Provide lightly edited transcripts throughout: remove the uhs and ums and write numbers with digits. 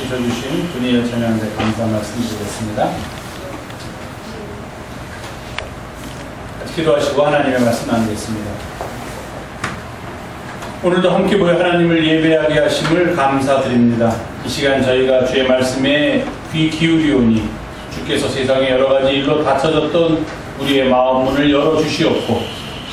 주신 분이여 찬양대 감사 말씀드리겠습니다. 기도하시고 하나님의 말씀 나누겠습니다. 오늘도 함께 모여 하나님을 예배하게 하심을 감사드립니다. 이 시간 저희가 주의 말씀에 귀 기울이오니 주께서 세상의 여러가지 일로 닫혀졌던 우리의 마음 문을 열어주시옵고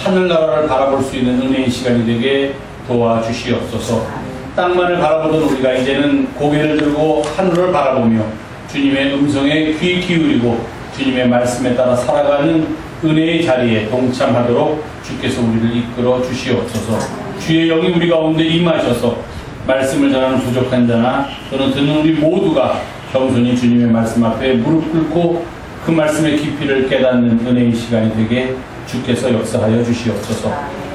하늘나라를 바라볼 수 있는 은혜의 시간이 되게 도와주시옵소서. 땅만을 바라보던 우리가 이제는 고개를 들고 하늘을 바라보며 주님의 음성에 귀 기울이고 주님의 말씀에 따라 살아가는 은혜의 자리에 동참하도록 주께서 우리를 이끌어 주시옵소서. 주의 영이 우리 가운데 임하셔서 말씀을 전하는 부족한 자나 또는 듣는 우리 모두가 겸손히 주님의 말씀 앞에 무릎 꿇고 그 말씀의 깊이를 깨닫는 은혜의 시간이 되게 주께서 역사하여 주시옵소서.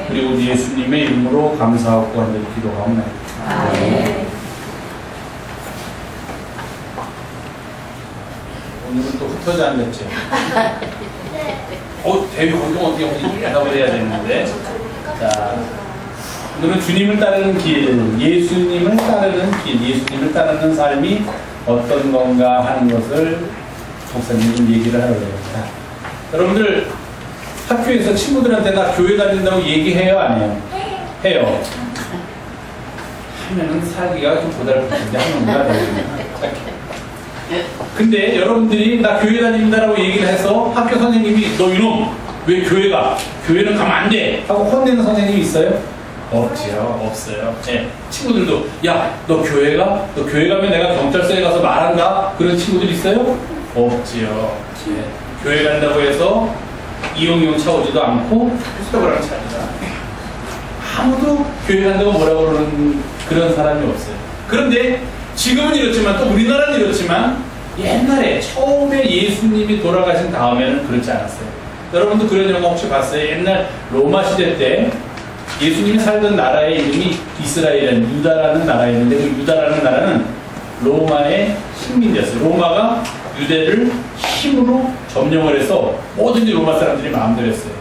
그리고 우리 예수님의 이름으로 감사하고 간절히 기도하옵나이다. 아멘. 오늘은 또 흩어져 앉았죠. 대위 공동 어떻게 대답을 해야 되는데. 자, 오늘은 주님을 따르는 길, 예수님을 따르는 길, 예수님을 따르는 삶이 어떤 건가 하는 것을 목사님이 좀 얘기를 하려고 합니다. 여러분들 학교에서 친구들한테 나 교회 다닌다고 얘기해요, 안 해요? 해요. 하면은 살기가 좀 고달픈데 하는구나. 근데 여러분들이 나 교회 다닌다라고 얘기를 해서 학교 선생님이 너 이놈 왜 교회 가? 교회는 가면 안 돼! 하고 혼내는 선생님이 있어요? 없지요. 없어요. 네. 친구들도 야 너 교회 가? 너 교회 가면 내가 경찰서에 가서 말한다? 그런 친구들 있어요? 없지요. 네. 교회 간다고 해서 이용용 차 오지도 않고 수업을 하는 차이다. 아무도 교회 간다고 뭐라고 그러는 그런 사람이 없어요. 그런데 지금은 이렇지만 또 우리나라는 이렇지만 옛날에 처음에 예수님이 돌아가신 다음에는 그렇지 않았어요. 여러분도 그런 영화 혹시 봤어요? 옛날 로마 시대 때 예수님이 살던 나라의 이름이 이스라엘은 유다라는 나라였는데 그 유다라는 나라는 로마의 식민지였어요. 로마가 유대를 힘으로 점령을 해서 뭐든지 로마 사람들이 마음대로 했어요.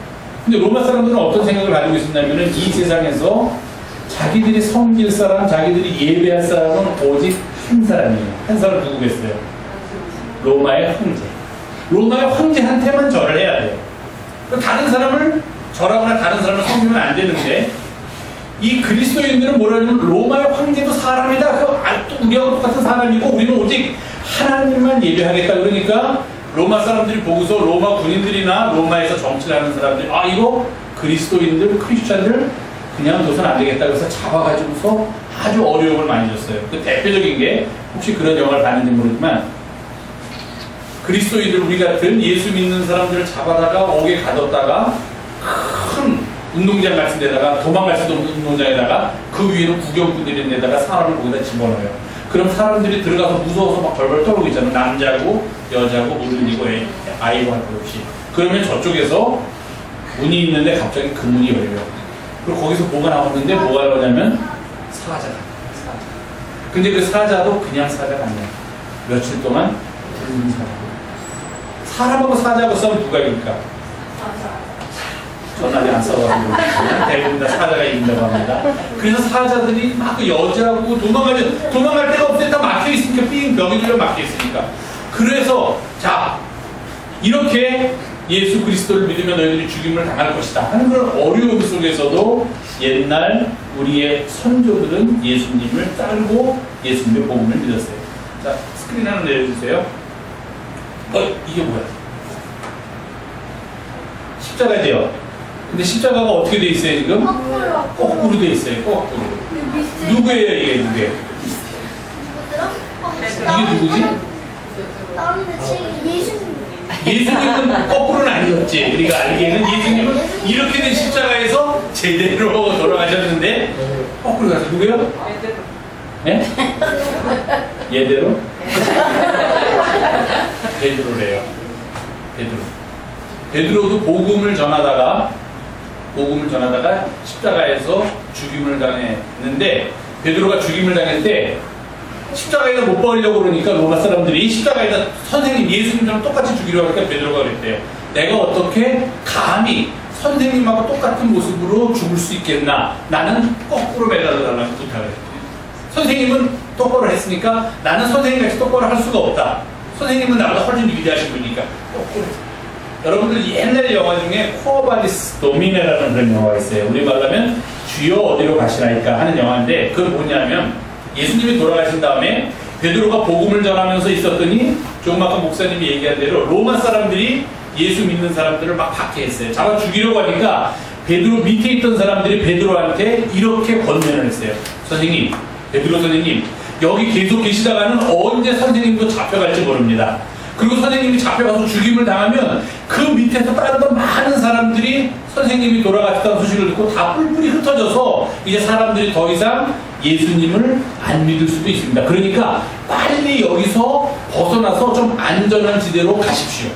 근데 로마 사람들은 어떤 생각을 가지고 있었냐면은 이 세상에서 자기들이 섬길 사람, 자기들이 예배할 사람은 오직 한 사람이에요. 한 사람 누구겠어요? 로마의 황제. 로마의 황제한테만 절을 해야 돼요. 다른 사람을 절하거나 다른 사람을 섬기면 안 되는데 이 그리스도인들은 뭐라냐면 로마의 황제도 사람이다. 또 우리하고 똑같은 사람이고 우리는 오직 하나님만 예배하겠다. 그러니까 로마 사람들이 보고서 로마 군인들이나 로마에서 정치를 하는 사람들이 이거 그리스도인들, 크리스찬들 그냥 둬서는 안 되겠다. 그래서 잡아가지고서 아주 어려움을 많이 줬어요. 그 대표적인 게 혹시 그런 영화를 봤는지 모르지만 그리스도인들 우리 같은 예수 믿는 사람들을 잡아다가 옥에 가뒀다가 큰 운동장 같은 데다가 도망갈 수도 없는 운동장에다가 그 위에는 구경꾼들이 데다가 사람을 거기다 집어넣어요. 그럼 사람들이 들어가서 무서워서 막 벌벌 떨고 있잖아요. 남자고 여자고 어른이고 아이고 할 것 없이. 그러면 저쪽에서 문이 있는데 갑자기 그 문이 열려요. 그리고 거기서 뭐가 나오는데 뭐가 나오냐면 사자가. 근데 그 사자도 그냥 사자가 아니야. 며칠 동안 붉은 사자. 사람하고 사자하고 싸우면 누가 이길까? 전 아직 안 싸워가지고 대부분 다 사자가 이긴다고 합니다. 그래서 사자들이 막 그 여자하고 도망갈 데가 없을 때 다 막혀있으니까 삥 벽이 둘러 막혀있으니까. 그래서 자 이렇게 예수 그리스도를 믿으면 너희들이 죽임을 당할 것이다 하는 그런 어려움 속에서도 옛날 우리의 선조들은 예수님을 따르고 예수님의 복음을 믿었어요. 자 스크린 하나 내려주세요. 이게 뭐야? 십자가죠. 근데 십자가가 어떻게 돼 있어요 지금? 거꾸로 돼 있어요. 거꾸로. 누구예요 이게? 누구예요? 이게 누구지? 예수님은 거꾸로는 아니었지. 우리가 알기에는 예수님은 이렇게 된 십자가에서 제대로 돌아가셨는데 거꾸로 가서 누구요? 네? 예대로? 베드로래요. 베드로도 복음을 전하다가 십자가에서 죽임을 당했는데 베드로가 죽임을 당할 때 십자가에다 못 박으려고 그러니까 로마 사람들이 십자가에다 선생님 예수님처럼 똑같이 죽이려고 하니까 베드로가 그랬대요. 내가 어떻게 감히 선생님하고 똑같은 모습으로 죽을 수 있겠나? 나는 거꾸로 매달아달라고 부탁을 했대요. 선생님은 똑바로 했으니까 나는 선생님같이 똑바로 할 수가 없다. 선생님은 나보다 훨씬 위대하신 분이니까 거꾸로. 여러분들 옛날 영화 중에 쿠어바디스 도미네라는 그런 영화가 있어요. 우리말로 하면 주여 어디로 가시나이까 하는 영화인데, 그건 뭐냐면 예수님이 돌아가신 다음에 베드로가 복음을 전하면서 있었더니 조금 아까 목사님이 얘기한 대로 로마 사람들이 예수 믿는 사람들을 막 박해했어요. 잡아 죽이려고 하니까 베드로 밑에 있던 사람들이 베드로한테 이렇게 권면을 했어요. 선생님, 베드로 선생님, 여기 계속 계시다가는 언제 선생님도 잡혀갈지 모릅니다. 그리고 선생님이 잡혀가서 죽임을 당하면 그 밑에서 다른 많은 사람들이 선생님이 돌아가셨다는 소식을 듣고 다 뿔뿔이 흩어져서 이제 사람들이 더 이상 예수님을 안 믿을 수도 있습니다. 그러니까 빨리 여기서 벗어나서 좀 안전한 지대로 가십시오.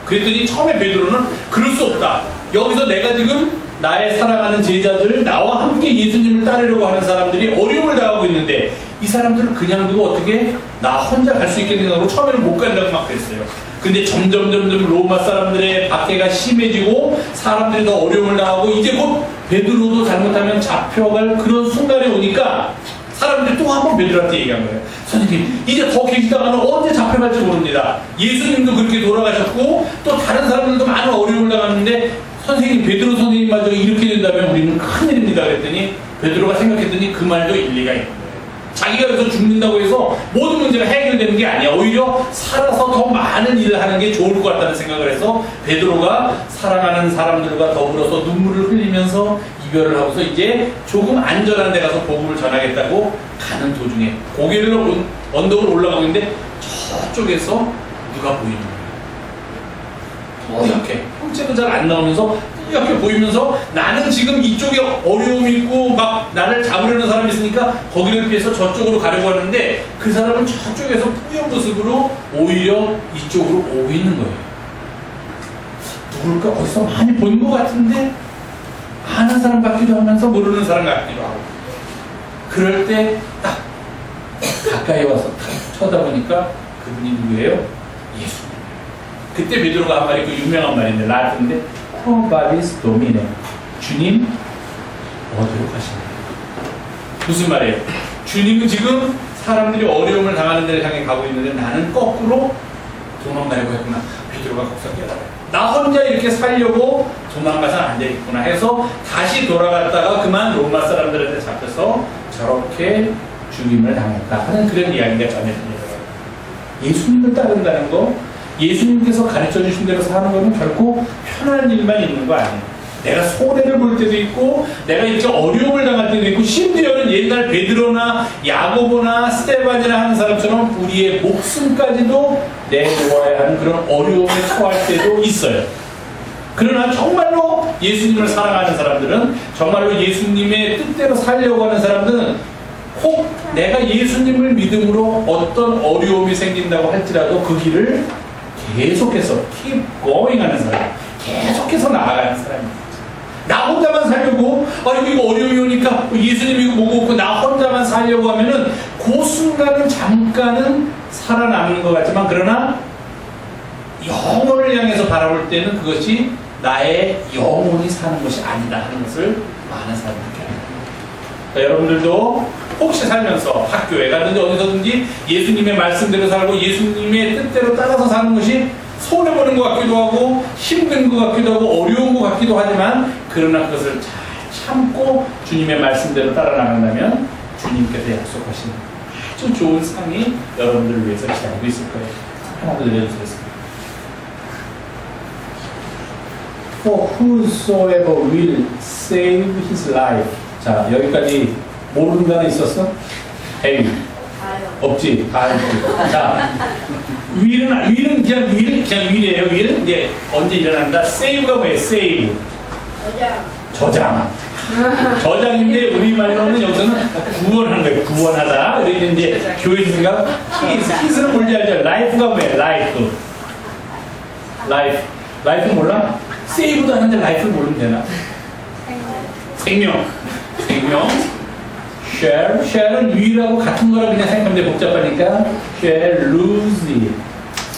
그랬더니 처음에 베드로는 그럴 수 없다. 여기서 내가 지금 나의 사랑하는 제자들, 나와 함께 예수님을 따르려고 하는 사람들이 어려움을 당하고 있는데 이 사람들을 그냥 두고 어떻게 나 혼자 갈 수 있겠는가 하고 처음에는 못 간다고 막 그랬어요. 근데 점점 로마 사람들의 박해가 심해지고 사람들이 더 어려움을 당하고 이제 곧 베드로도 잘못하면 잡혀갈 그런 순간이 오니까 사람들이 또 한 번 베드로한테 얘기한 거예요. 선생님, 이제 더 계시다가는 언제 잡혀갈지 모릅니다. 예수님도 그렇게 돌아가셨고 또 다른 사람들도 많은 어려움을 당하는데 선생님, 베드로 선생님마저 이렇게 된다면 우리는 큰일입니다. 그랬더니 베드로가 생각했더니 그 말도 일리가 있는 거예요. 자기가 여기서 죽는다고 해서 모든 문제가 해결되는 게 아니야. 오히려 살아서 더 많은 일을 하는 게 좋을 것 같다는 생각을 해서 베드로가 사랑하는 사람들과 더불어서 눈물을 흘리면서 이별을 하고서 이제 조금 안전한 데 가서 복음을 전하겠다고 가는 도중에 고개를 언덕을 올라가고 있는데 저쪽에서 누가 보이는 거예요. 이렇게 형체도 잘 안 나오면서 이렇게 보이면서 나는 지금 이쪽에 어려움이 있고 막 나를 잡으려는 사람이 있으니까 거기를 피해서 저쪽으로 가려고 하는데 그 사람은 저쪽에서 뿌연 모습으로 오히려 이쪽으로 오고 있는 거예요. 누굴까? 어디서 많이 본 것 같은데 아는 사람 같기도 하면서 모르는 사람 같기도 하고, 그럴 때 딱 가까이 와서 딱 쳐다보니까 그분이 누구예요? 예수님. 그때 베드로가 한 말이 그 유명한 말인데 라틴인데 쿠어바디스 도미네, 주님 어디로 가시나요? 무슨 말이에요? 주님은 지금 사람들이 어려움을 당하는 데를 향해 가고 있는데 나는 거꾸로 도망가려고 했구나. 베드로가 거기서 깨달아요. 나 혼자 이렇게 살려고 도망가서는 안 되겠구나 해서 다시 돌아갔다가 그만 로마 사람들한테 잡혀서 저렇게 죽임을 당했다 하는 그런 이야기가 전해집니다. 예수님을 따른다는 거, 예수님께서 가르쳐 주신 대로 사는 거는 결코 편한 일만 있는 거 아니에요. 내가 손해를 볼 때도 있고 내가 이렇게 어려움을 당할 때도 있고 심지어는 옛날 베드로나 야고보나 스데반이나 하는 사람처럼 우리의 목숨까지도 내놓아야 하는 그런 어려움에 처할 때도 있어요. 그러나 정말로 예수님을 사랑하는 사람들은, 정말로 예수님의 뜻대로 살려고 하는 사람들은 혹 내가 예수님을 믿음으로 어떤 어려움이 생긴다고 할지라도 그 길을 계속해서 keep going 하는 사람, 계속해서 나아가는 사람입니다. 나 혼자만 살려고 이거 어려움이 오니까 예수님 이거 뭐고 없고 나 혼자만 살려고 하면은 그 순간은 잠깐은 살아남는 것 같지만 그러나 영혼을 향해서 바라볼 때는 그것이 나의 영혼이 사는 것이 아니다 하는 것을 많은 사람들이 합니다. 여러분들도 혹시 살면서 학교에 가든지 어디서든지 예수님의 말씀대로 살고 예수님의 뜻대로 따라서 사는 것이 손해보는 것 같기도 하고 힘든 것 같기도 하고 어려운 것 같기도 하지만 그러나 그것을 잘 참고 주님의 말씀대로 따라 나간다면 주님께서 약속하신 아주 좋은 상이 여러분들을 위해서 기다리고 있을 거예요. 하나 더 내려주겠습니다. For whosoever will save his life. 자, 여기까지 모르는 단어 있었어? 에이, 없지. 자, will은 그냥 will이에요. will은 이제 언제 일어난다? save가 뭐예요? save. 저장. 저장인데 우리말로는 여기서는 구원하는 거예요. 구원하다. 그래서 이제 교회에서가 his는 뭔지 알죠? life가 뭐예요? life 몰라? save도 하는데 life를 모르면 되나? 생명. share은 유일하고 같은 거라 그냥 생각하면 복잡하니까 share, lose.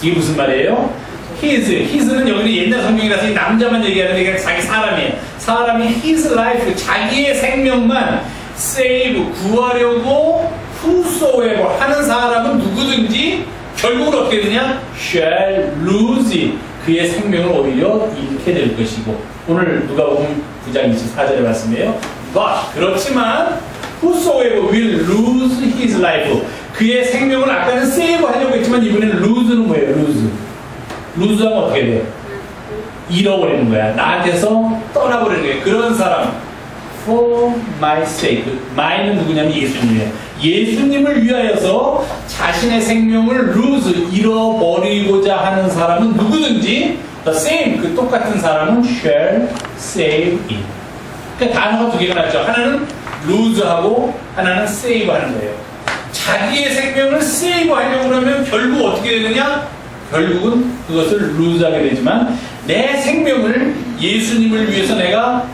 이게 무슨 말이에요? his는 여기는 옛날 성경이라서 남자만 얘기하는 게 자기 사람이에요. 사람이 his life, 자기의 생명만 save, 구하려고 whosoever 하는 사람은 누구든지 결국은 어떻게 되냐? shall lose 그의 생명을 오히려 잃게 될 것이고 오늘 누가복음 9장 24절의 말씀이에요. But 그렇지만 whosoever will lose his life 그의 생명을 아까는 save 하려고 했지만 이번에는 lose는 뭐예요? lose 하면 어떻게 돼요? 잃어버리는 거야. 나한테서 떠나버리는 거예요. 그런 사람 for my sake my는 누구냐면 예수님이에요. 예수님을 위하여서 자신의 생명을 lose 잃어버리고자 하는 사람은 누구든지 the same 그 똑같은 사람은 shall save it. 그러니까 단어가 두 개가 나죠. 하나는 lose하고 하나는 save 하는 거예요. 자기의 생명을 save 하려고 하면 결국 어떻게 되느냐? 결국은 그것을 lose 하게 되지만 내 생명을 예수님을 위해서 내가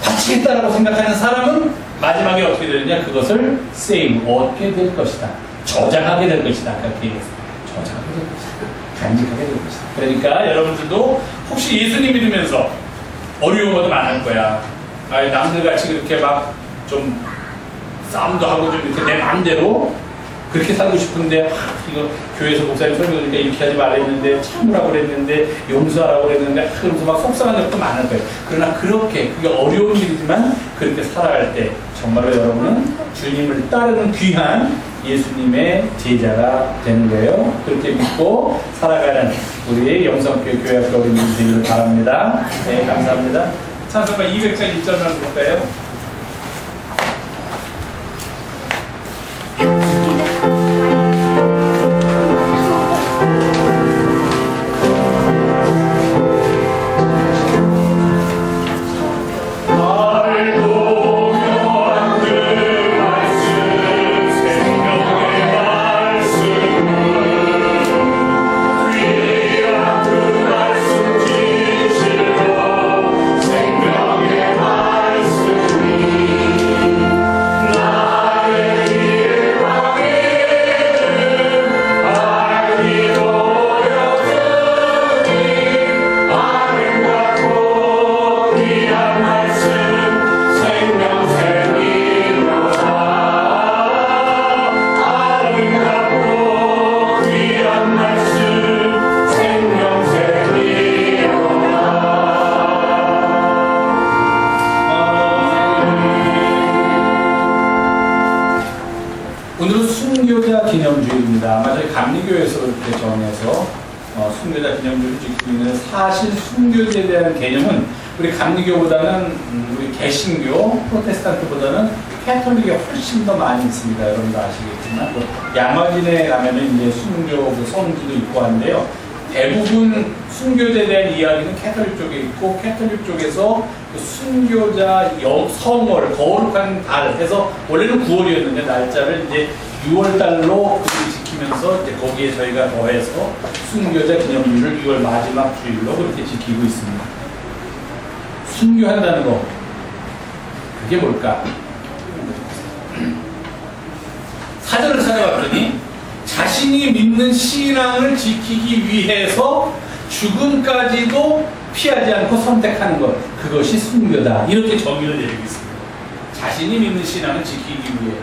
바치겠다라고 생각하는 사람은 마지막에 어떻게 되느냐? 그것을 save, 얻게 될 것이다. 저장하게 될 것이다. 아까 얘기했어요. 저장하게 될 것이다. 간직하게 될 것이다. 그러니까 여러분들도 혹시 예수님 믿으면서 어려운 것도 많을 거야. 남들같이 그렇게 막 좀 싸움도 하고 좀 이렇게 내 마음대로 그렇게 살고 싶은데 이거 교회에서 목사님 설교 들으니까 이렇게 하지 말라 했는데 참으라고 그랬는데 용서하라고 그랬는데 그러면서 막 속상한 적도 많을 거예요. 그러나 그게 어려운 일이지만 그렇게 살아갈 때 정말로 여러분은 주님을 따르는 귀한 예수님의 제자가 되는 거예요. 그렇게 믿고 살아가는 우리 영성교회 교회학교 어린이들 되기를 바랍니다. 네, 감사합니다. 찬송가 200장 1절만 볼까요? 오늘은 순교자 기념주일입니다. 아마 저희 감리교에서 이렇게 정해서 순교자 기념주일을 지키고 있는 사실 순교자에 대한 개념은 우리 감리교보다는 우리 개신교, 프로테스탄트보다는 캐톨릭에 훨씬 더 많이 있습니다. 여러분도 아시겠지만 양화진에 가면은 이제 순교 그 성지도 있고 한데요. 대부분 순교자에 대한 이야기는 캐톨릭 쪽에 있고 캐톨릭 쪽에서 그 순교자 성월 거룩한 달 해서 원래는 9월이었는데 날짜를 이제 6월달로 지키면서 이제 거기에 저희가 더해서 순교자 기념일을 6월 마지막 주일로 그렇게 지키고 있습니다. 순교한다는 거 그게 뭘까? 사전을 찾아봤더니 자신이 믿는 신앙을 지키기 위해서 죽음까지도 피하지 않고 선택하는 것 그것이 순교다 이렇게 정의를 내리고 있습니다. 자신이 믿는 신앙을 지키기 위해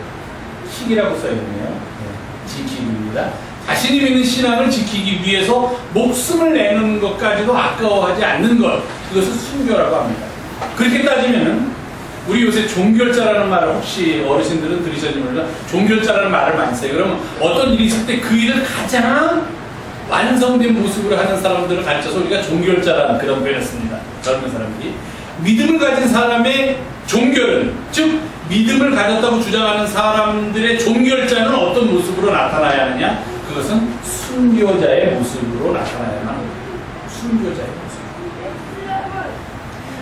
식이라고 써있네요. 네, 지키기입니다. 자신이 믿는 신앙을 지키기 위해서 목숨을 내는 것까지도 아까워하지 않는 것 그것을 순교라고 합니다. 그렇게 따지면은 우리 요새 종결자라는 말을 혹시 어르신들은 들으셨는지 몰라 종결자라는 말을 많이 써요. 그러면 어떤 일이 있을 때 그 일을 가장 완성된 모습으로 하는 사람들을 가르쳐서 우리가 종결자라는 그런 표현을 씁니다. 젊은 사람들이. 믿음을 가진 사람의 종결은 즉 믿음을 가졌다고 주장하는 사람들의 종결자는 어떤 모습으로 나타나야 하느냐? 그것은 순교자의 모습으로 나타나야만 합니다. 순교자의 모습.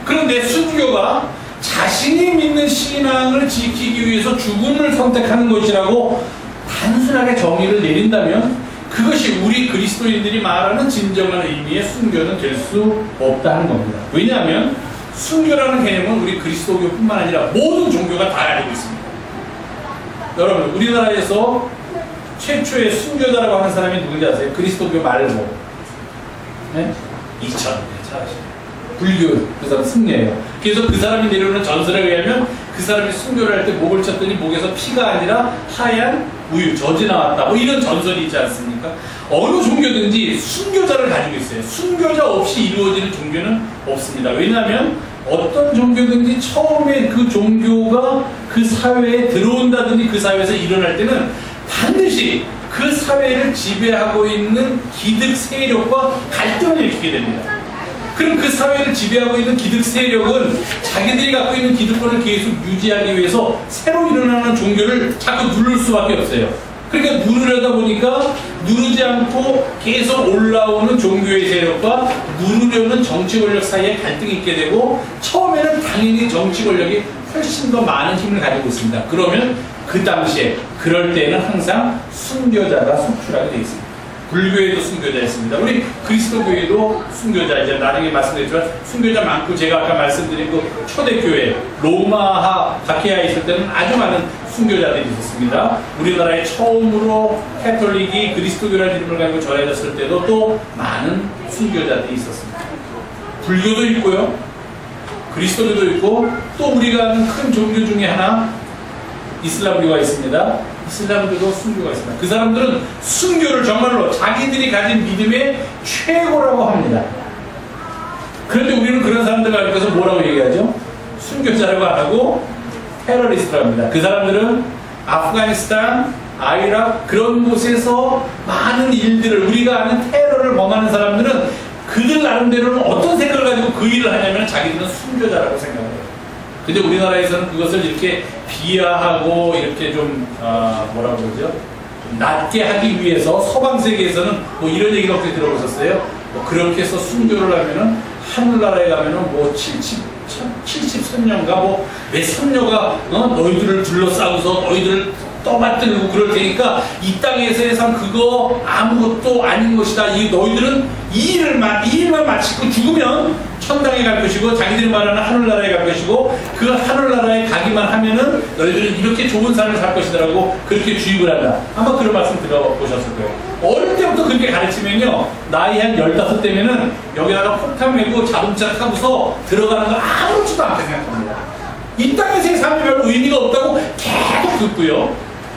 그런데 순교가 자신이 믿는 신앙을 지키기 위해서 죽음을 선택하는 것이라고 단순하게 정의를 내린다면 그것이 우리 그리스도인들이 말하는 진정한 의미의 순교는 될 수 없다는 겁니다. 왜냐하면 순교라는 개념은 우리 그리스도교뿐만 아니라 모든 종교가 다 가지고 있습니다. 여러분 우리나라에서 최초의 순교자라고 하는 사람이 누군지 아세요? 그리스도교 말고 네? 2000년 불교 그 사람 승려예요. 그래서 그 사람이 내려오는 전설에 의하면 그 사람이 순교를 할 때 목을 쳤더니 목에서 피가 아니라 하얀 우유, 젖이 나왔다. 뭐 이런 전설이 있지 않습니까? 어느 종교든지 순교자를 가지고 있어요. 순교자 없이 이루어지는 종교는 없습니다. 왜냐하면 어떤 종교든지 처음에 그 종교가 그 사회에 들어온다든지 그 사회에서 일어날 때는 반드시 그 사회를 지배하고 있는 기득 세력과 갈등을 일으키게 됩니다. 그럼 그 사회를 지배하고 있는 기득 세력은 자기들이 갖고 있는 기득권을 계속 유지하기 위해서 새로 일어나는 종교를 자꾸 누를 수밖에 없어요. 그러니까 누르려다 보니까 누르지 않고 계속 올라오는 종교의 세력과 누르려는 정치 권력 사이에 갈등이 있게 되고 처음에는 당연히 정치 권력이 훨씬 더 많은 힘을 가지고 있습니다. 그러면 그 당시에 그럴 때는 항상 순교자가 속출하게 되어 있습니다. 불교에도 순교자였습니다. 우리 그리스도교회도 순교자, 이제 나중에 말씀드렸지만 순교자 많고, 제가 아까 말씀드린 그 초대교회 로마하 다케아에 있을 때는 아주 많은 순교자들이 있었습니다. 우리나라에 처음으로 캐톨릭이 그리스도교라는 이름을 가지고 전해졌을 때도 또 많은 순교자들이 있었습니다. 불교도 있고요, 그리스도교도 있고, 또 우리가 아는 큰 종교 중에 하나 이슬람교가 있습니다. 이슬람교도 순교가 있습니다. 그 사람들은 순교를 정말로 자기들이 가진 믿음의 최고라고 합니다. 그런데 우리는 그런 사람들 가지고서 뭐라고 얘기하죠? 순교자라고 안 하고 테러리스트라고 합니다. 그 사람들은 아프가니스탄, 아이락 그런 곳에서 많은 일들을, 우리가 아는 테러를 범하는 사람들은 그들 나름대로는 어떤 생각을 가지고 그 일을 하냐면 자기들은 순교자라고 생각해요. 근데 우리나라에서는 그것을 이렇게 비하하고 이렇게 좀 뭐라고 그러죠? 좀 낮게 하기 위해서 서방 세계에서는 뭐 이런 얘기를 혹시 들어보셨어요? 뭐 그렇게 해서 순교를 하면은 하늘나라에 가면은 뭐 70선녀인가 뭐 몇 선녀가 너희들을 둘러싸고서 너희들을 떠받들고 그럴 테니까 이 땅에서 그거 아무것도 아닌 것이다. 이 너희들은 이 일만 마치고 죽으면 천당에 갈 것이고 자기들이 말하는 하늘나라에 갈 것이고 그 하늘나라에 가기만 하면은 너희들은 이렇게 좋은 삶을 살 것이더라고 그렇게 주입을 한다. 아마 그런 말씀 들어보셨을 거예요. 어릴 때부터 그렇게 가르치면요, 나이 한 15대면은 여기다가 폭탄 메고 자동차 타고서 들어가는 거 아무렇지도 않게 생각합니다. 이 땅에서의 삶이 별로 의미가 없다고 계속 듣고요.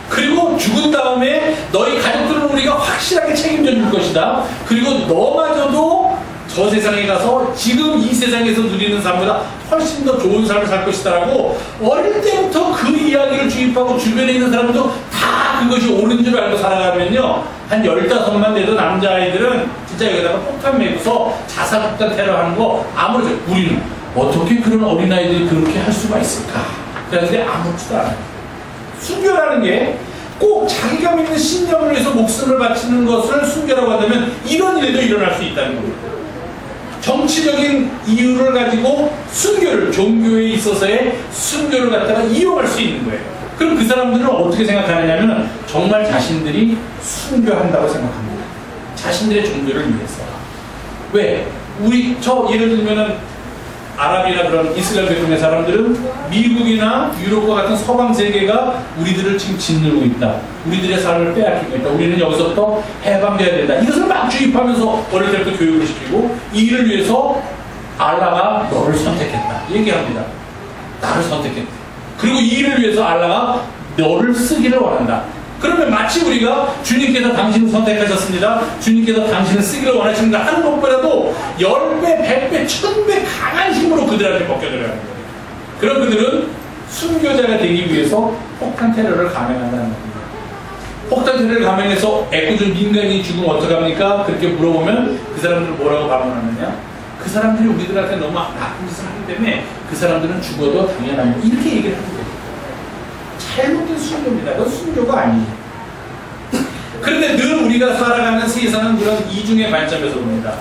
그리고 죽은 다음에 너희 가족들은 우리가 확실하게 책임져 줄 것이다. 그리고 너마저도 저 세상에 가서 지금 이 세상에서 누리는 삶보다 훨씬 더 좋은 삶을 살 것이다라고 어릴 때부터 그 이야기를 주입하고 주변에 있는 사람도 다 그것이 옳은 줄 알고 살아가면요, 한 15만 돼도 남자아이들은 진짜 여기다가 폭탄 메고서 자살폭탄 테러하는 거 아무렇지, 우리는 어떻게 그런 어린아이들이 그렇게 할 수가 있을까? 그런데 아무렇지도 않아요. 순교라는 게 꼭 자기가 믿는 신념을 위해서 목숨을 바치는 것을 순교라고 한다면 이런 일도 일어날 수 있다는 겁니다. 정치적인 이유를 가지고 순교를, 종교에 있어서의 순교를 갖다가 이용할 수 있는 거예요. 그럼 그 사람들은 어떻게 생각하느냐면 정말 자신들이 순교한다고 생각합니다. 자신들의 종교를 위해서. 왜? 예를 들면은 아랍이나 그런 이슬람 계통의 사람들은 미국이나 유럽과 같은 서방 세계가 우리들을 지금 짓누르고 있다. 우리들의 삶을 빼앗기고 있다. 우리는 여기서부터 해방돼야 된다. 이것을 막 주입하면서 어릴 때부터 교육을 시키고 이 일을 위해서 알라가 너를 선택했다. 얘기합니다. 나를 선택했다. 그리고 이 일을 위해서 알라가 너를 쓰기를 원한다. 그러면 마치 우리가 주님께서 당신을 선택하셨습니다. 주님께서 당신을 쓰기를 원하십니다 하는 것보다도 10배, 100배, 1000배 강한 힘으로 그들한테 벗겨들어가는 거예요. 그럼 그들은 순교자가 되기 위해서 폭탄 테러를 감행한다는 겁니다. 폭탄 테러를 감행해서 애꿎은 민간인이 죽으면 어떡합니까? 그렇게 물어보면 그 사람들은 뭐라고 반응하느냐? 그 사람들이 우리들한테 너무 나쁜 짓을 하기 때문에 그 사람들은 죽어도 당연합니다. 이렇게 얘기를 하는 거예요. 잘못된 순교입니다. 그건 순교가 아니에요. 그런데 늘 우리가 살아가는 세상은 그런 이중의 관점에서 봅니다.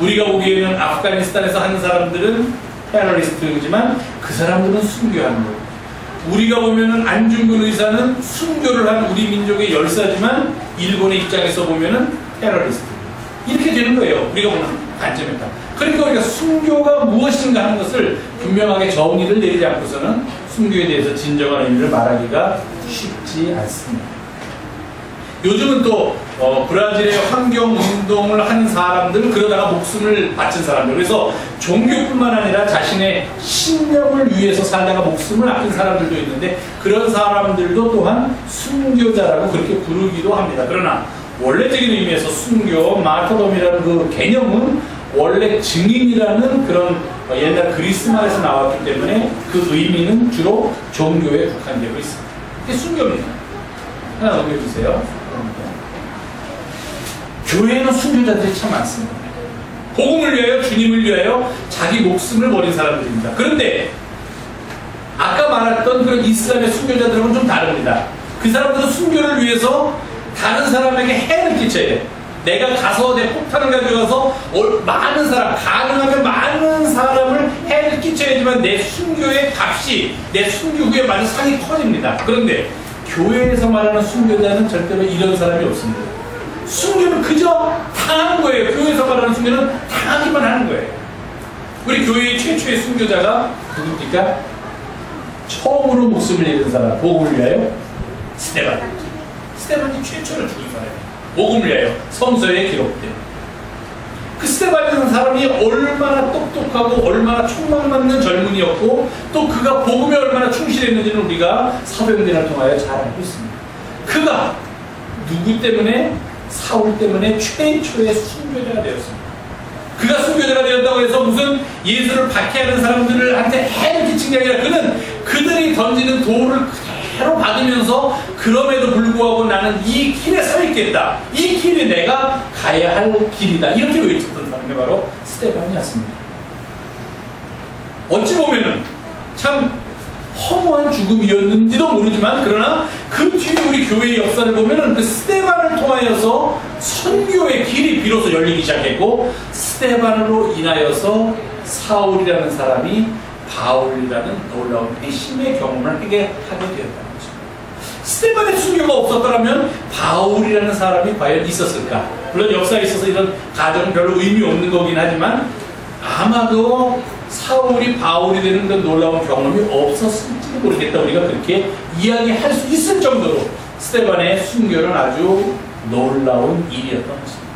우리가 보기에는 아프가니스탄에서 하는 사람들은 테러리스트지만 그 사람들은 순교하는 거예요. 우리가 보면은 안중근 의사는 순교를 한 우리 민족의 열사지만 일본의 입장에서 보면은 테러리스트. 이렇게 되는 거예요. 우리가 보는 관점에 따라. 그러니까 우리가 순교가 무엇인가 하는 것을 분명하게 정의를 내리지 않고서는 순교에 대해서 진정한 의미를 말하기가 쉽지 않습니다. 요즘은 또 브라질의 환경운동을 하는 사람들, 그러다가 목숨을 바친 사람들, 그래서 종교뿐만 아니라 자신의 신념을 위해서 살다가 목숨을 아낀 사람들도 있는데 그런 사람들도 또한 순교자라고 그렇게 부르기도 합니다. 그러나 원래적인 의미에서 순교, 마르토돔이라는 그 개념은 원래 증인이라는 그런 옛날 그리스말에서 나왔기 때문에 그 의미는 주로 종교에 국한되고 있습니다. 이게 순교입니다. 하나 넘겨주세요. 교회에는 순교자들이 참 많습니다. 복음을 위하여, 주님을 위하여 자기 목숨을 버린 사람들입니다. 그런데 아까 말했던 그런 이슬람의 순교자들은 좀 다릅니다. 그 사람들은 순교를 위해서 다른 사람에게 해를 끼쳐야 돼. 내가 가서 내 폭탄을 가져가서 많은 사람, 가능하면 많은 사람을 해를 끼쳐야지만 내 순교의 값이, 내 순교 후에 맞은 상이 커집니다. 그런데 교회에서 말하는 순교자는 절대로 이런 사람이 없습니다. 순교는 그저 당한 거예요. 교회에서 말하는 순교는 당하기만 하는 거예요. 우리 교회의 최초의 순교자가 누굽니까? 처음으로 목숨을 잃은 사람, 복음을 위하여 스데반. 스데반이 최초로 죽은 사람이에요. 복음을 위하여 성서에 기록된. 그 스데반이라는 사람이 얼마나 똑똑하고 얼마나 촉망맞는 젊은이였고 또 그가 복음에 얼마나 충실했는지는 우리가 사도행전을 통하여 잘 알고 있습니다. 그가 누구 때문에? 사울 때문에 최초의 순교자가 되었습니다. 그가 순교자가 되었다고 해서 무슨 예수를 박해하는 사람들한테 해를 끼친 게 아니라 그는 그들이 던지는 돌을 그대로 받으면서 그럼에도 불구하고 나는 이 길에 서 있겠다. 이 길이 내가 가야 할 길이다. 이렇게 외쳤던 사람이 바로 스데반이었습니다. 어찌 보면은 참 허무한 죽음이었는지도 모르지만 그러나 그 뒤에 우리 교회의 역사를 보면은 그 스데반을 통하여서 선교의 길이 비로소 열리기 시작했고 스데반으로 인하여서 사울이라는 사람이 바울이라는 놀라운 회심의 경험을 하게 되었다는 거죠. 스데반의 순교가 없었더라면 바울이라는 사람이 과연 있었을까? 물론 역사에 있어서 이런 가정은 별로 의미 없는 거긴 하지만 아마도 사울이 바울이 되는 그런 놀라운 경험이 없었을지도 모르겠다. 우리가 그렇게 이야기할 수 있을 정도로 스데반의 순교는 아주 놀라운 일이었던 것입니다.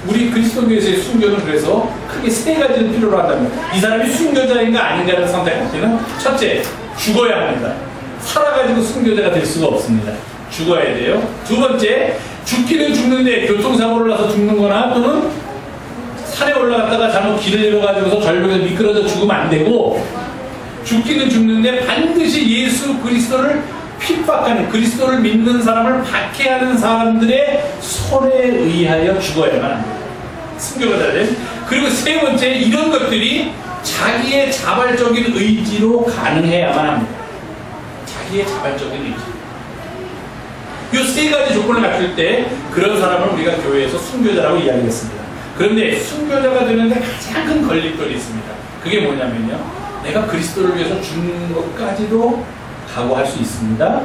우리 그리스도교에서의 순교는 그래서 크게 세 가지를 필요로 한다면 이 사람이 순교자인가 아닌가를 선택할 때는 첫째, 죽어야 합니다. 살아가지고 순교자가 될 수가 없습니다. 죽어야 돼요. 두 번째, 죽기는 죽는데 교통사고를 나서 죽는 거나 또는 산에 올라갔다가 잘못 길을 잃어가지고서 절벽에서 미끄러져 죽으면 안 되고 죽기는 죽는데 반드시 예수 그리스도를 핍박하는 그리스도를 믿는 사람을 박해하는 사람들의 손에 의하여 죽어야만 합니다. 순교가 되는. 그리고 세 번째, 이런 것들이 자기의 자발적인 의지로 가능해야만 합니다. 자기의 자발적인 의지. 이 세 가지 조건을 갖출 때 그런 사람을 우리가 교회에서 순교자라고 이야기했습니다. 그런데 순교자가 되는데 가장 큰 걸림돌이 있습니다. 그게 뭐냐면요, 내가 그리스도를 위해서 죽는 것까지도 각오할 수 있습니다.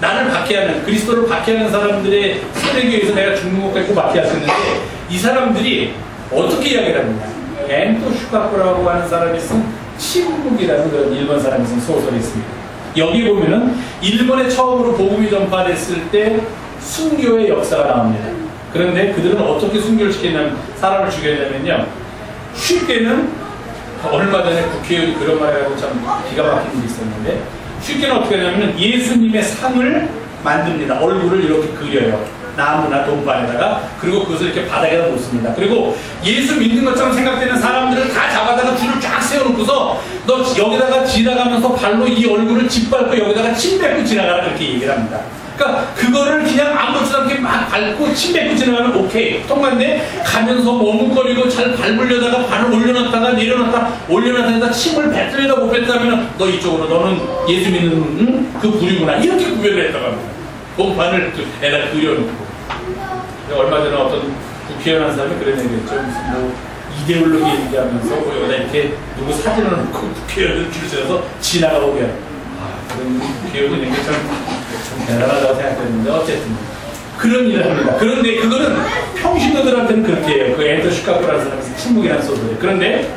나를 박해하는, 그리스도를 박해하는 사람들의 손에 의해서 내가 죽는 것까지도 박해할 수 있는데 이 사람들이 어떻게 이야기를 합니까? 엔토 슈카코라고 하는 사람이 쓴 침묵이라는 그런 일본 사람이 쓴 소설이 있습니다. 여기 보면은 일본에 처음으로 복음이 전파됐을 때 순교의 역사가 나옵니다. 그런데 그들은 어떻게 순교를 시켰냐면, 사람을 죽였냐면요, 쉽게는 얼마 전에 국회의원이 그런 말을 하고 참 기가 막힌 일이 있었는데, 쉽게는 어떻게 하냐면 예수님의 상을 만듭니다. 얼굴을 이렇게 그려요. 나무나 돈반에다가. 그리고 그것을 이렇게 바닥에다 놓습니다. 그리고 예수 믿는 것처럼 생각되는 사람들을 다 잡아다가 줄을 쫙 세워놓고서 너 여기다가 지나가면서 발로 이 얼굴을 짓밟고 여기다가 침 뱉고 지나가라, 그렇게 얘기를 합니다. 그러니까 그거를 그냥 아무렇지도 않게 막 밟고 침 뱉고 지나가면 오케이, 통과인데 가면서 머뭇거리고 잘 밟으려다가 발을 올려놨다가 내려놨다 올려놨다가 침을 뱉으려다 못 뱉다면 너 이쪽으로, 너는 예수 믿는 그 부류구나, 이렇게 구별을 했다고 합니다. 본판을 에다 그려놓고. 얼마 전에 어떤 국회의원 한 사람이 그런 얘기했죠. 무슨 뭐 이데올로기 얘기하면서 뭐 여기다 이렇게 누구 사진을 놓고 국회의원을 줄 서서 지나가고 그냥, 그런 국회의원이 이게 참 대단하다고 생각했는데 어쨌든 그런 일을 합니다. 그런데 그거는 평신도들한테는 그렇게 해요. 그 엔터 슈카코라는 사람이 침묵이라는 소설이에요. 그런데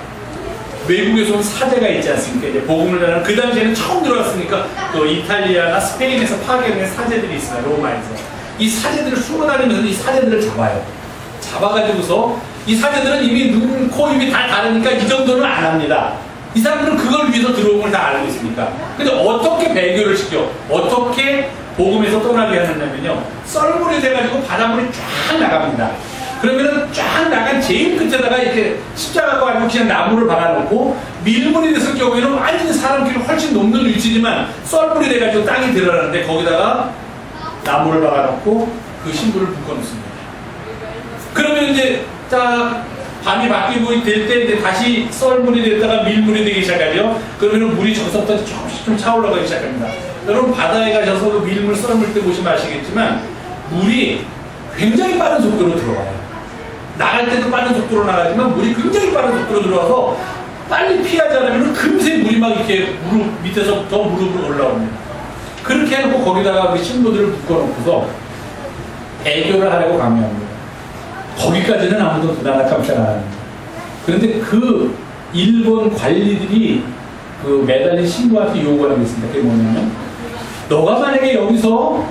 외국에서 온 사제가 있지 않습니까? 이제 복음을 전하는 그 당시에는 처음 들어왔으니까 또 이탈리아나 스페인에서 파견된 사제들이 있어요. 로마에서. 이 사제들을 숨어다니면서 이 사제들을 잡아요. 잡아가지고서 이 사제들은 이미 눈, 코, 입이 다 다르니까 이 정도는 안 합니다. 이 사람들은 그걸 위해서 들어온 걸 다 알고 있으니까. 근데 어떻게 배교를 시켜? 어떻게 복음에서 떠나게 하느냐면요. 썰물이 돼가지고 바닷물이 쫙 나갑니다. 그러면은 쫙 나간 제일 끝에다가 이렇게 십자가가 아니고 그냥 나무를 박아놓고 밀물이 됐을 경우에는 완전히 사람 길을 훨씬 넘는 위치지만 썰물이 돼가지고 땅이 들어가는데 거기다가 나무를 박아놓고 그 신부를 묶어놓습니다. 그러면 이제 딱 밤이 바뀌고 될 때 이제 다시 썰물이 됐다가 밀물이 되기 시작하죠. 그러면 물이 저기서부터 조금씩 좀 차올라가기 시작합니다. 여러분 바다에 가셔서 그 밀물 썰물 때 보시면 아시겠지만 물이 굉장히 빠른 속도로 들어와요. 나갈 때도 빠른 속도로 나가지만 물이 굉장히 빠른 속도로 들어와서 빨리 피하지 않으면 금세 물이 막 이렇게 무릎 밑에서부터 무릎으로 올라옵니다. 그렇게 해놓고 거기다가 그 신부들을 묶어놓고서 애교를 하려고 강요합니다. 거기까지는 아무도 부담을 깜짝 안 합니다. 그런데 그 일본 관리들이 그 매달린 신부한테 요구하는 게 있습니다. 그게 뭐냐면 너가 만약에 여기서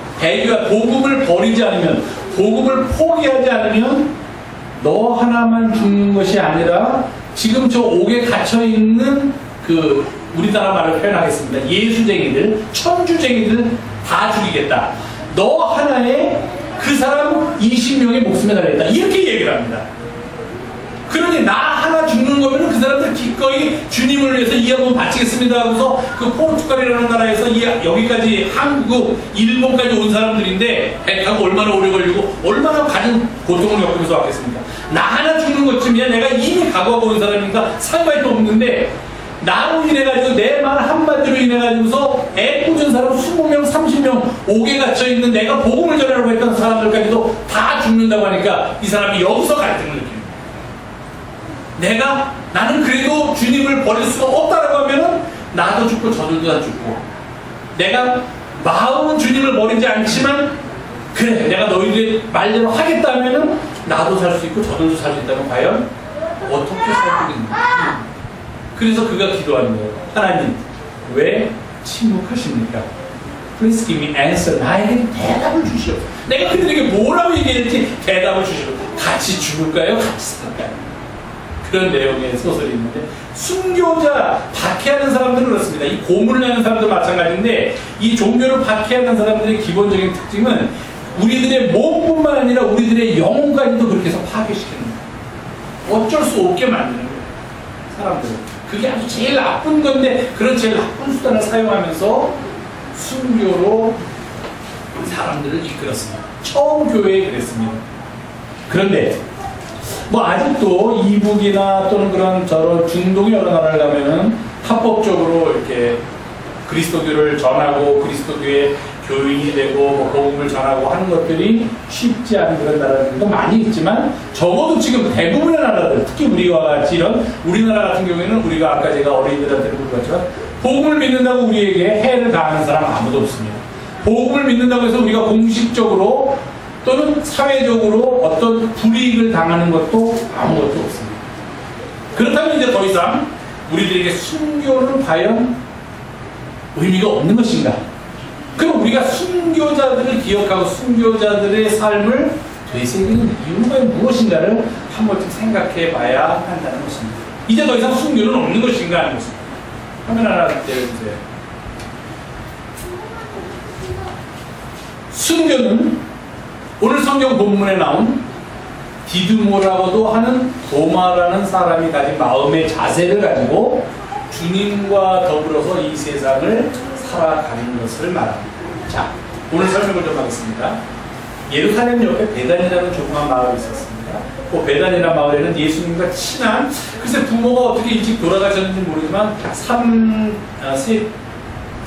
복음을 버리지 않으면 복음을 포기하지 않으면 너 하나만 죽는 것이 아니라 지금 저 옥에 갇혀있는 그 우리나라 말을 표현하겠습니다. 예수쟁이들, 천주쟁이들 다 죽이겠다. 너 하나에 그 사람 20명의 목숨에 달려있다. 이렇게 얘기를 합니다. 그러니 나 하나 죽는 거면 그 사람들 기꺼이 주님을 위해서 이 한번 바치겠습니다 하고서 그 포르투갈이라는 나라에서 여기까지 한국, 일본까지 온 사람들인데 배 타고 얼마나 오래 걸리고 얼마나 가진 고통을 겪으면서 왔겠습니까? 나 하나 죽는 것쯤이야 내가 이미 각오하고 온 사람이니까 상관이 없는데 나로 인해가지고 내 말 한마디로 인해가지고서 애꿎은 사람 20명, 30명 옥에 갇혀있는 내가 복음을 전하려고 했던 사람들까지도 다 죽는다고 하니까 이 사람이 여기서 갈등을 느낍니다. 나는 그래도 주님을 버릴 수가 없다라고 하면은 나도 죽고 저들도 다 죽고 내가 마음은 주님을 버리지 않지만 그래 내가 너희들의 말대로 하겠다 하면은 나도 살 수 있고 저들도 살 수 있다면 과연 어떻게 살 수 있는가? 그래서 그가 기도하는 거예요. 하나님 왜 침묵하십니까? Please give me answer. 나에게 대답을 주시오. 내가 그들에게 뭐라고 얘기했지 대답을 주시오. 같이 죽을까요? 같이 살까요? 그런 내용의 소설이 있는데 순교자, 박해하는 사람들은 그렇습니다. 이 고문을 하는 사람도 마찬가지인데 이 종교를 박해하는 사람들의 기본적인 특징은 우리들의 몸뿐만 아니라 우리들의 영혼까지도 그렇게 해서 파괴시키는 거예요. 어쩔 수 없게 만드는 거예요. 사람들은. 그게 아주 제일 나쁜 건데 그런 제일 나쁜 수단을 사용하면서 순교로 사람들을 이끌었습니다. 처음 교회에 그랬습니다. 그런데 뭐 아직도 이북이나 또는 그런 저런 중동의 여러 나라를 가면은 합법적으로 이렇게 그리스도교를 전하고 그리스도교의 교인이 되고 뭐 복음을 전하고 하는 것들이 쉽지 않은 그런 나라들도 많이 있지만 적어도 지금 대부분의 나라들 특히 우리와 같이 이런 우리나라 같은 경우에는 우리가 아까 제가 어린이들한테 물어봤지만 복음을 믿는다고 우리에게 해를 가하는 사람 아무도 없습니다. 복음을 믿는다고 해서 우리가 공식적으로 또는 사회적으로 어떤 불이익을 당하는 것도 아무것도 없습니다. 그렇다면 이제 더 이상 우리들에게 순교는 과연 의미가 없는 것인가? 그럼 우리가 순교자들을 기억하고 순교자들의 삶을 되새기는 이유가 무엇인가를 한 번쯤 생각해 봐야 한다는 것입니다. 이제 더 이상 순교는 없는 것인가 하는 것입니다. 화면 하나 내려주세요. 순교는 오늘 성경 본문에 나온 디드모라고도 하는 도마라는 사람이 가진 마음의 자세를 가지고 주님과 더불어서 이 세상을 살아가는 것을 말합니다. 자, 오늘 설명을 좀 하겠습니다. 예루살렘 옆에 베단이라는 조그만 마을이 있었습니다. 그 베단이라는 마을에는 예수님과 친한 글쎄 부모가 어떻게 일찍 돌아가셨는지 모르지만 세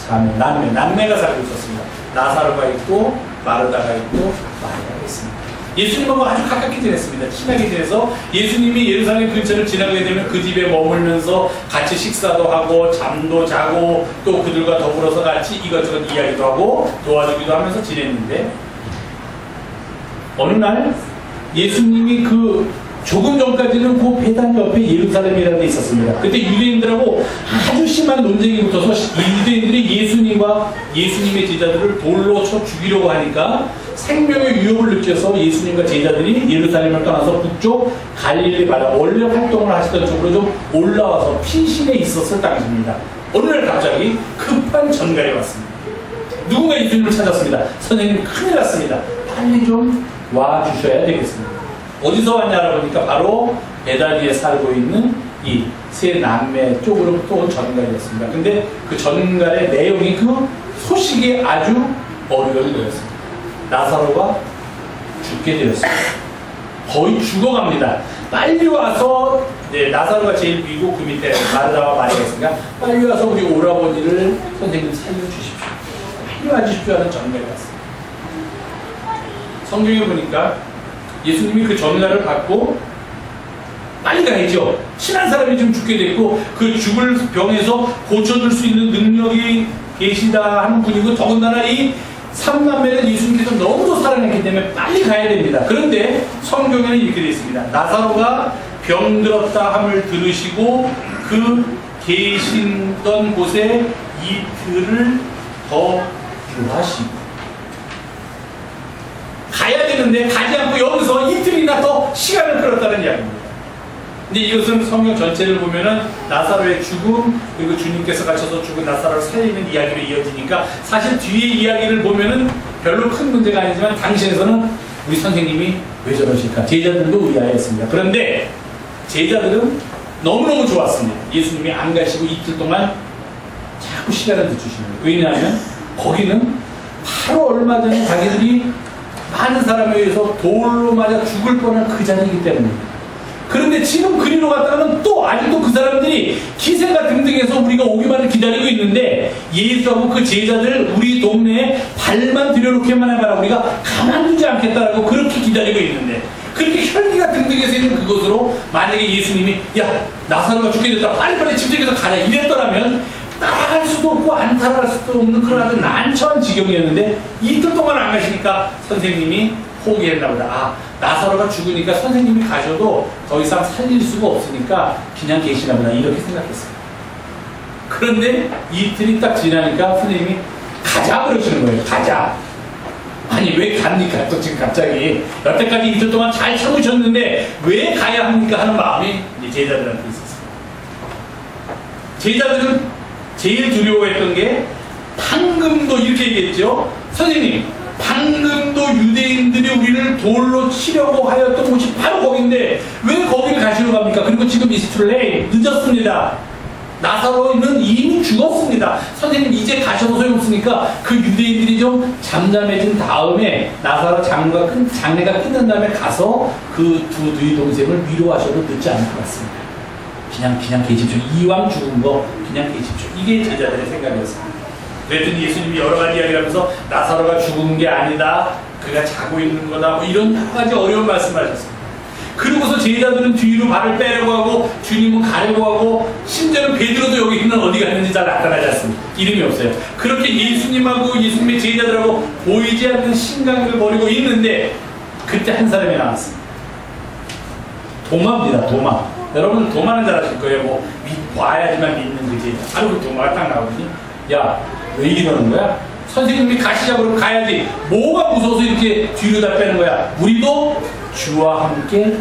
자매, 남매가 살고 있었습니다. 나사로가 있고 마르다가 있고 마리아가 있습니다. 예수님하고 아주 가깝게 지냈습니다. 친하게 지내서 예수님이 예루살렘 근처를 지나게 되면 그 집에 머물면서 같이 식사도 하고 잠도 자고 또 그들과 더불어서 같이 이것저것 이야기도 하고 도와주기도 하면서 지냈는데 어느 날 예수님이 그 조금 전까지는 그 배단 옆에 예루살렘이라는 데 있었습니다. 그때 유대인들하고 아주 심한 논쟁이 붙어서 유대인들이 예수님과 예수님의 제자들을 돌로 쳐 죽이려고 하니까 생명의 위협을 느껴서 예수님과 제자들이 예루살렘을 떠나서 북쪽 갈릴리 바다 원래 활동을 하시던 쪽으로 좀 올라와서 피신해 있었을 당시입니다. 어느 날 갑자기 급한 전갈이 왔습니다. 누군가 예수님을 찾았습니다. 선생님 큰일 났습니다. 빨리 좀 와주셔야 되겠습니다. 어디서 왔냐 알아보니까 바로 베다니에 살고 있는 이 세 남매 쪽으로부터 온 전갈이었습니다. 근데 그 전갈의 내용이 그 소식이 아주 어려운 거였습니다. 나사로가 죽게 되었습니다. 거의 죽어갑니다. 빨리 와서 나사로가 제일 위고 그 밑에 마르다와 마리아가 있으니까 빨리 와서 우리 오라버니를 선생님 살려주십시오. 빨리 와주십시오 하는 전갈이 왔습니다. 성경에 보니까 예수님이 그 전갈을 받고 빨리 가야죠. 친한 사람이 좀 죽게 됐고 그 죽을 병에서 고쳐줄 수 있는 능력이 계시다 하는 분이고 더군다나 이 삼남매는 예수님께서 너무도 사랑했기 때문에 빨리 가야 됩니다. 그런데 성경에는 이렇게 되어 있습니다. 나사로가 병들었다 함을 들으시고 그 계시던 곳에 이틀을 더 유하시고 가야 되는데 가지 않고 여기서 이틀이나 더 시간을 끌었다는 이야기입니다. 근데 이것은 성경 전체를 보면은 나사로의 죽음 그리고 주님께서 갇혀서 죽은 나사로를 살리는 이야기로 이어지니까 사실 뒤에 이야기를 보면은 별로 큰 문제가 아니지만 당시에서는 우리 선생님이 왜 저러실까 제자들도 의아했습니다. 그런데 제자들은 너무너무 좋았습니다. 예수님이 안 가시고 이틀 동안 자꾸 시간을 늦추시는 거예요. 왜냐하면 거기는 바로 얼마 전에 자기들이 많은 사람에 의해서 돌로 맞아 죽을 뻔한 그 자리이기 때문입니다. 그런데 지금 그리로 갔다가는 또 아직도 그 사람들이 기세가 등등해서 우리가 오기만을 기다리고 있는데 예수하고 그 제자들 우리 동네에 발만 들여놓기만 해봐라 우리가 가만두지 않겠다라고 그렇게 기다리고 있는데 그렇게 혈기가 등등해서 있는 그곳으로 만약에 예수님이 야 나사로가 죽게 됐다 빨리빨리 집중해서 가자 이랬더라면 따라갈 수도 없고 안 따라갈 수도 없는 그런 아주 난처한 지경이었는데 이틀 동안 안 가시니까 선생님이 포기했나 보다. 아 나사로가 죽으니까 선생님이 가셔도 더 이상 살릴 수가 없으니까 그냥 계시나 보다 이렇게 생각했어요. 그런데 이틀이 딱 지나니까 선생님이 가자 그러시는 거예요. 가자. 아니 왜 갑니까? 또 지금 갑자기 여태까지 이틀 동안 잘 참으셨는데 왜 가야 합니까? 하는 마음이 이제 제자들한테 있었어요. 제자들은 제일 두려워했던 게 방금도 이렇게 얘기했죠. 선생님 방금도 유대인들이 우리를 돌로 치려고 하였던 곳이 바로 거긴데 왜 거기를 가시러 갑니까? 그리고 지금 이스툴레이 늦었습니다. 나사로는 이미 죽었습니다. 선생님 이제 가셔도 소용없으니까 그 유대인들이 좀 잠잠해진 다음에 나사로 장례가 끝난 다음에 가서 그 두 누이 동생을 위로하셔도 늦지 않을 것 같습니다. 그냥 계십시오. 이왕 죽은 거 그냥 계십시오. 이게 제자들의 생각이었습니다. 그랬더니 예수님이 여러 가지 이야기를 하면서 나사로가 죽은 게 아니다. 그가 자고 있는 거다. 뭐 이런 여러 가지 어려운 말씀을 하셨습니다. 그러고서 제자들은 뒤로 발을 빼려고 하고 주님은 가려고 하고 심지어는 베드로도 여기 있는 어디가 있는지 잘 나타나지 않습니다. 이름이 없어요. 그렇게 예수님하고 예수님의 제자들하고 보이지 않는 신강을 벌이고 있는데 그때 한 사람이 나왔습니다. 도마입니다. 도마. 여러분 도마는 잘 아실 거예요. 뭐 봐야지만 믿는 그 제자. 바로 그 도마가 딱 나오더니 야 왜 이러는 거야? 선생님이 가시자고 그러면 가야지. 뭐가 무서워서 이렇게 뒤로 다 빼는 거야? 우리도 주와 함께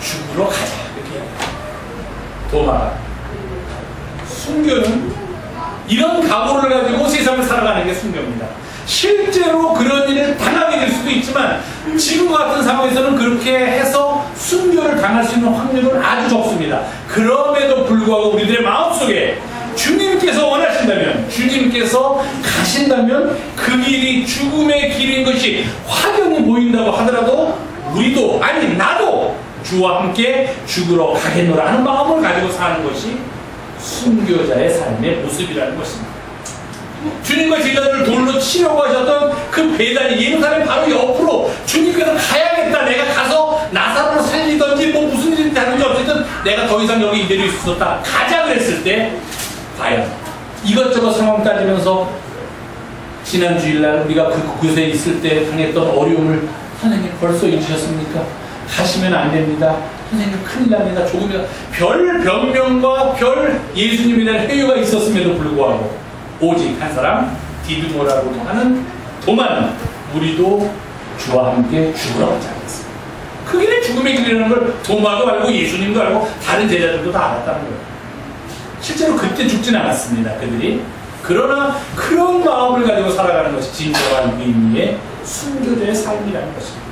죽으러 가자. 이렇게 도마가. 순교는 이런 각오를 가지고 세상을 살아가는 게 순교입니다. 실제로 그런 일을 당하게 될 수도 있지만 지금과 같은 상황에서는 그렇게 해서 순교를 당할 수 있는 확률은 아주 적습니다. 그럼에도 불구하고 우리들의 마음속에 주님께서 원하신다면 주님께서 가신다면 그 길이 죽음의 길인 것이 확연히 보인다고 하더라도 우리도 아니 나도 주와 함께 죽으러 가겠노라 하는 마음을 가지고 사는 것이 순교자의 삶의 모습이라는 것입니다. 주님과 제자들을 돌로 치려고 하셨던 그 배단이 예루살렘 바로 옆으로 주님께서 가야겠다. 내가 가서 나사로를 살리든지 뭐 무슨 일이 다른지 어쨌든 내가 더 이상 여기 이대로 있을 수 없다. 가자 그랬을 때 과연 이것저것 상황 따지면서 지난 주일날 우리가 그곳에 있을 때 당했던 어려움을 하나님 벌써 잊으셨습니까? 가시면 안 됩니다. 선생님 큰일 납니다. 조금이라도 별 변명과 별 예수님에 대한 회유가 있었음에도 불구하고 오직 한 사람 디드모라고 하는 도마는 우리도 주와 함께 죽으러 가지 않겠습니다. 그 길에 죽음의 길이라는 걸 도마도 알고 예수님도 알고 다른 제자들도 다 알았다는 거예요. 실제로 그때 죽진 않았습니다. 그들이. 그러나 그런 마음을 가지고 살아가는 것이 진정한 의미의 순교자의 삶이라는 것입니다.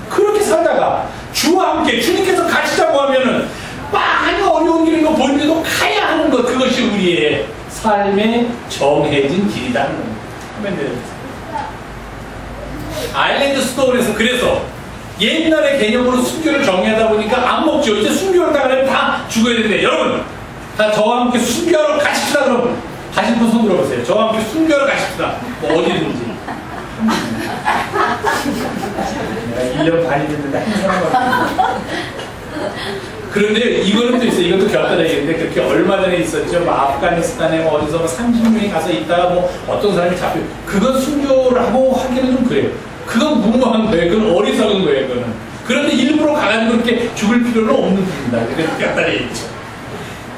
그렇게 살다가 주와 함께 주님께서 가시자고 하면은 많이 어려운 길인 거 보이는데도 가야 하는 것, 그것이 우리의 삶의 정해진 길이라는 겁니다. 하면 돼요. 아일랜드 스토어에서 그래서 옛날의 개념으로 순교를 정의하다 보니까 안 먹죠. 이제 순교를 당하려면 다 죽어야 되는데 여러분 다 저와 함께 순교하러 가십시다. 그럼 가신 분 손 들어보세요. 저와 함께 순교하러 가십시다. 뭐 어디든지. 내가 1년 반이 됐는데 한 사람 그런데 이거는 또 있어요. 이것도 곁다리 얘기인데 그렇게 얼마 전에 있었죠. 뭐 아프가니스탄에 뭐 어디서 뭐 30명이 가서 있다가 뭐 어떤 사람이 잡혀. 그건 순교를 하고 하기는 좀 그래요. 그건 무모한 거예요. 그건 어리석은 거예요. 그거는. 그런데 일부러 가가지고 그렇게 죽을 필요는 없는 겁니다. 그래서 곁다리 얘기죠.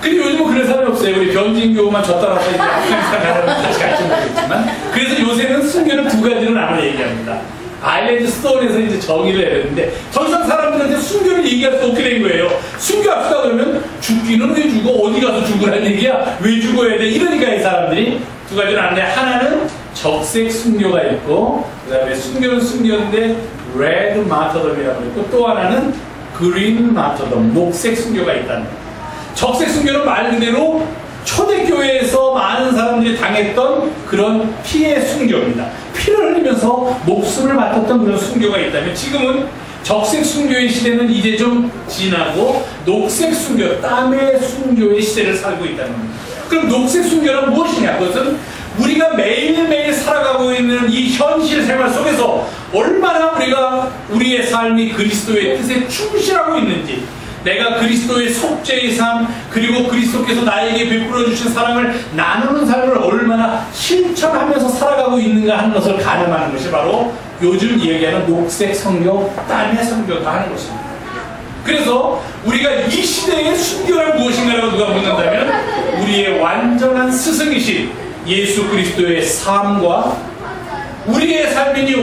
근데 요즘은 그런 사람이 없어요. 우리 변진교만 저 따라서 이제 아프가니스탄 가려면 같이 갈지 모르겠지만. 그래서 요새는 순교는 두 가지로 나눠 얘기합니다. 아일랜드 스토어에서 이제 정의를 해야 되는데 더 이상 사람들한테 순교를 얘기할 수 없게 된 거예요. 순교합시다 그러면 죽기는 왜 죽어? 어디 가서 죽으라는 얘기야? 왜 죽어야 돼? 이러니까 이 사람들이 두 가지로 나누는데 하나는 적색 순교가 있고 그 다음에 순교는 순교인데 레드 마터덤이라고 있고 또 하나는 그린 마터덤, 녹색 순교가 있다는 거예요. 적색 순교는 말 그대로 초대교회에서 많은 사람들이 당했던 그런 피해 순교입니다. 피를 흘리면서 목숨을 바쳤던 그런 순교가 있다면 지금은 적색 순교의 시대는 이제 좀 지나고 녹색 순교, 땀의 순교의 시대를 살고 있다는 겁니다. 그럼 녹색 순교는 무엇이냐? 그것은 우리가 매일매일 살아가고 있는 이 현실 생활 속에서 얼마나 우리가 우리의 삶이 그리스도의 뜻에 충실하고 있는지 내가 그리스도의 속죄의 삶 그리고 그리스도께서 나에게 베풀어 주신 사랑을 나누는 삶을 얼마나 실천하면서 살아가고 있는가 하는 것을 가늠하는 것이 바로 요즘 이야기하는 녹색 선교, 땀의 선교다 하는 것입니다. 그래서 우리가 이 시대의 순교란 무엇인가라고 누가 묻는다면 우리의 완전한 스승이신 예수 그리스도의 삶과 우리의 삶이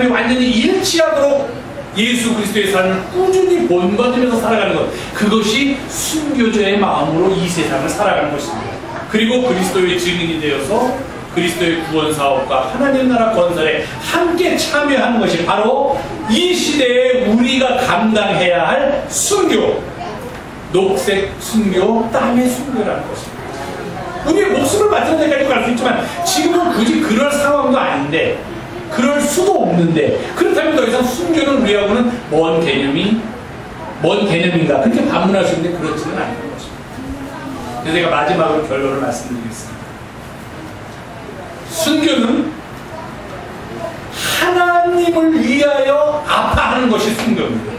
완전히 일치하도록 예수 그리스도의 삶을 꾸준히 본받으면서 살아가는 것, 그것이 순교자의 마음으로 이 세상을 살아가는 것입니다. 그리고 그리스도의 증인이 되어서 그리스도의 구원 사업과 하나님 나라 건설에 함께 참여하는 것이 바로 이 시대에 우리가 감당해야 할 순교, 녹색 순교, 땀의 순교라는 것입니다. 우리의 목숨을 바치는 데까지 갈 수 있지만 지금은 굳이 그럴 상황도 아닌데 그럴 수도 없는데 그렇다면 더 이상 순교는 우리하고는 먼 개념인가 그렇게 반문할 수 있는데 그렇지는 않은 것입니다. 그래서 제가 마지막으로 결론을 말씀드리겠습니다. 순교는 하나님을 위하여 아파하는 것이 순교입니다.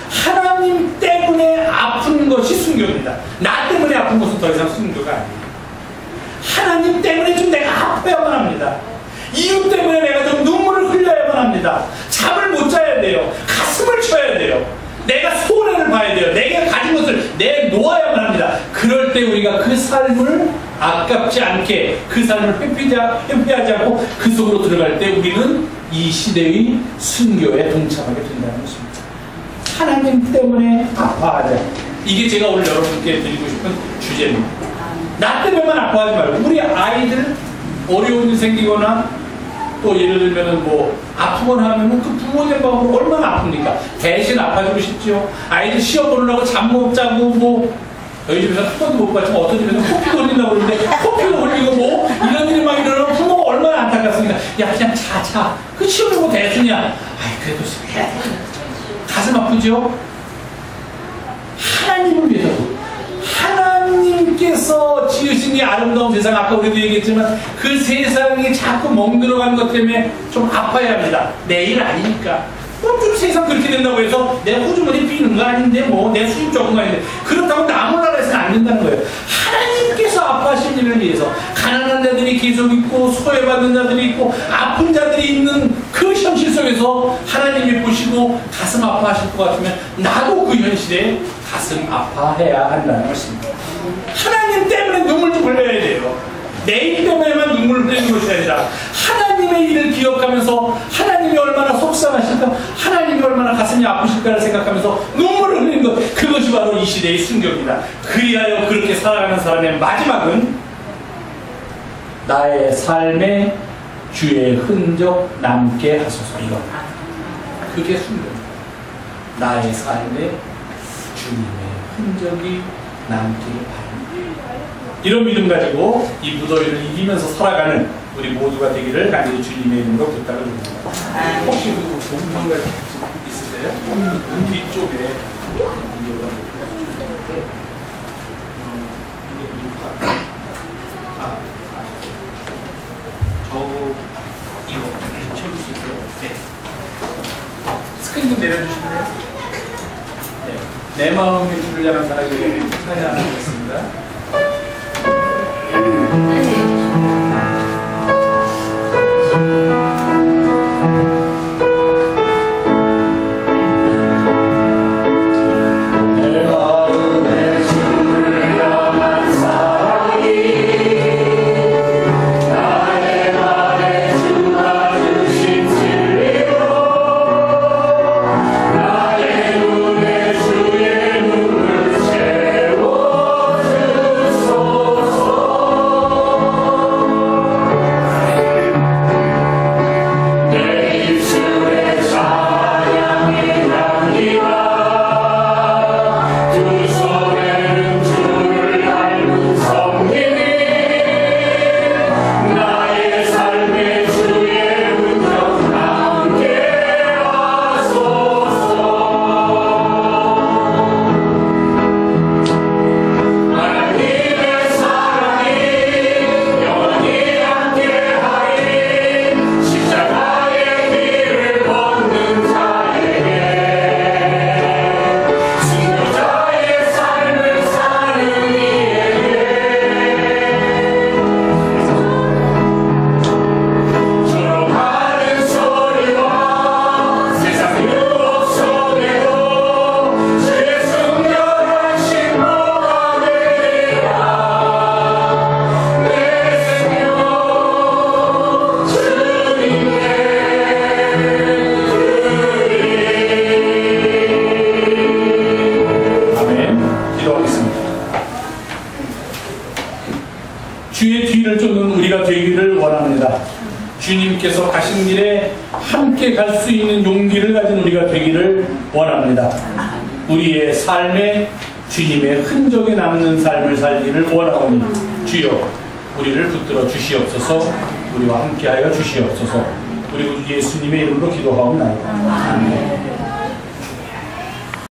하나님 때문에 아픈 것이 순교입니다. 나 때문에 아픈 것은 더 이상 순교가 아니에요. 하나님 때문에 좀 내가 아파야만 합니다. 이유 때문에 내가 좀 눈물을 흘려야만 합니다. 잠을 못 자야 돼요. 가슴을 쳐야 돼요. 내가 손해를 봐야 돼요. 내가 가진 것을 내놓아야만 합니다. 그럴 때 우리가 그 삶을 아깝지 않게 그 삶을 회피하지 않고 그 속으로 들어갈 때 우리는 이 시대의 순교에 동참하게 된다는 것입니다. 하나님 때문에 아파하자. 이게 제가 오늘 여러분께 드리고 싶은 주제입니다. 나 때문에만 아파하지 말고 우리 아이들 어려운 일이 생기거나 또 예를 들면은 뭐 아프거나 하면은 그 부모님 마음으로 얼마나 아픕니까? 대신 아파주고 싶죠. 아이들 시험 보느라고 잠 못 자고 뭐 저희 집에서 한 번도 못 봤지만 어떤 집에서는 코피도 흘린다고 그러는데 코피도 흘리고 뭐 이런 일이 막 일어나면 부모가 얼마나 안타깝습니까? 야 그냥 자 그 시험을 뭐 대수냐? 아이 그래도 해야 돼. 가슴 아프죠? 하나님을 위해서 하나님께서 지으신 이 아름다운 세상 아까 우리도 얘기했지만 그 세상이 자꾸 멍들어가는 것 때문에 좀 아파야 합니다. 내일 아니니까. 좀 세상 그렇게 된다고 해서 내 호주머니 비는 거 아닌데 뭐 내 수입 적은 거 아닌데 그렇다고 남은 나라에서는 안 된다는 거예요. 하나님께서 아파하신 일을 위해서 가난한 자들이 계속 있고 소외받는 자들이 있고 아픈 자들이 있는 그 현실 속에 속에서 하나님이 보시고 가슴 아파하실 것 같으면 나도 그 현실에 가슴 아파해야 한다는 것입니다. 하나님 때문에 눈물 좀 흘려야 돼요. 내 일 때문에만 눈물을 흘리는 것이 아니라 하나님의 일을 기억하면서 하나님이 얼마나 속상하실까, 하나님이 얼마나 가슴이 아프실까를 생각하면서 눈물을 흘리는 것, 그것이 바로 이 시대의 순교입니다. 그리하여 그렇게 살아가는 사람의 마지막은 나의 삶에 주의 흔적 남게 하소서. 이겁니다. 그게 순교입니다. 나의 삶에 주님의 흔적이 남기를 바랍니다. 이런 믿음 가지고 이 무더위를 이기면서 살아가는 우리 모두가 되기를 간절히 주님의 이름으로 부탁을 드립니다. 혹시 그 본문가 있으세요? 뒤쪽에 이거 채울 수 있어요? 네. 스크린 좀 내려주시면 네. 내 마음의 주를 향한 사랑을 찬양하겠습니다. 주의 뒤를 쫓는 우리가 되기를 원합니다. 주님께서 가신 길에 함께 갈 수 있는 용기를 가진 우리가 되기를 원합니다. 우리의 삶에 주님의 흔적이 남는 삶을 살기를 원하오니 주여 우리를 붙들어 주시옵소서. 우리와 함께하여 주시옵소서. 우리 예수님의 이름으로 기도하옵나이다. 아멘.